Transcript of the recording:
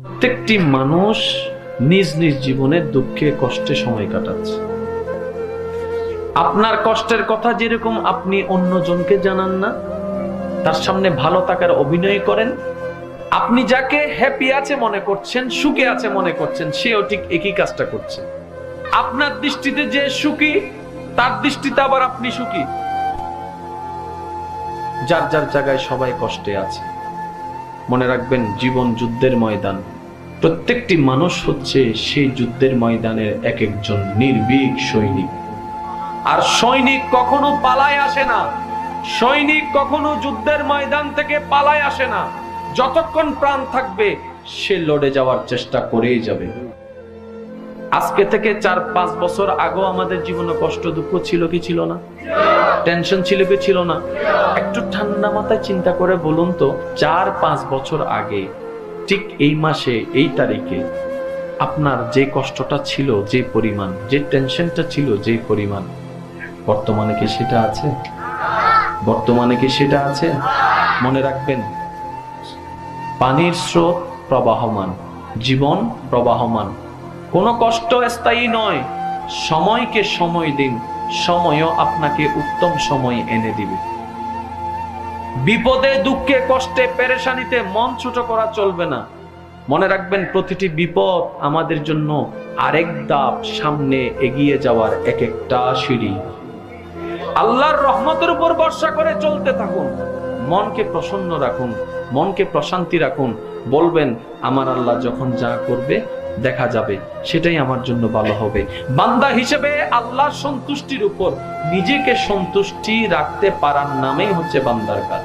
প্রত্যেকটি মানুষ নিজ নিজ জীবনে দুঃখে কষ্টে সময় কাটাচ্ছে। আপনার কষ্টের কথা যেরকম আপনি অন্যজনকে জানান না, তার সামনে ভালো থাকার অভিনয় করেন, আপনি যাকে হ্যাপি আছে মনে করছেন, সুখে আছে মনে করছেন, সেও ঠিক একই কাজটা করছে। আপনার দৃষ্টিতে যে সুখী, তার দৃষ্টিতে আবার আপনি সুখী। যার যার জায়গায় সবাই কষ্টে আছে। মনে রাখবেন, জীবন যুদ্ধের ময়দান। প্রত্যেকটি মানুষ হচ্ছে সেই যুদ্ধের ময়দানের এক একজন নির্ভীক সৈনিক। আর সৈনিক কখনো পালায় আসে না, সৈনিক কখনো যুদ্ধের ময়দান থেকে পালায় আসে না। যতক্ষণ প্রাণ থাকবে সে লড়ে যাওয়ার চেষ্টা করেই যাবে। আজকে থেকে 4-5 বছর আগেও আমাদের জীবনে কষ্ট দুঃখ ছিল কি ছিল না? টেনশন ছিল কি ছিল না? একটু ঠান্ডা মাথায় চিন্তা করে বলুন তো, 4-5 বছর আগে ঠিক এই মাসে এই তারিখে আপনার যে কষ্টটা ছিল, যে পরিমাণ, যে টেনশনটা ছিল, যে পরিমাণ, বর্তমানে কি সেটা আছে? বর্তমানে কি সেটা আছে? মনে রাখবেন, পানির স্রোত প্রবাহমান, জীবন প্রবাহমান। কোনো কষ্ট স্থায়ী নয়। সময়কে সময় দিন, সময়ও আপনাকে উত্তম সময় এনে দিবে। বিপদে দুঃখে কষ্টে পেরেশানিতে মন ছোট করা চলবে না। মনে রাখবেন, প্রতিটি বিপদ আমাদের জন্য আরেক ধাপ সামনে এগিয়ে যাওয়ার এক একটা সিঁড়ি। আল্লাহর রহমতের উপর ভরসা করে চলতে থাকুন। মনকে প্রসন্ন রাখুন, মনকে প্রশান্তি রাখুন। বলবেন, আমার আল্লাহ যখন যা করবে দেখা যাবে, সেটাই আমার জন্য ভালো হবে। বান্দা হিসেবে আল্লাহর সন্তুষ্টির উপর নিজেকে সন্তুষ্টি রাখতে পারার নামেই হচ্ছে বান্দার কাজ।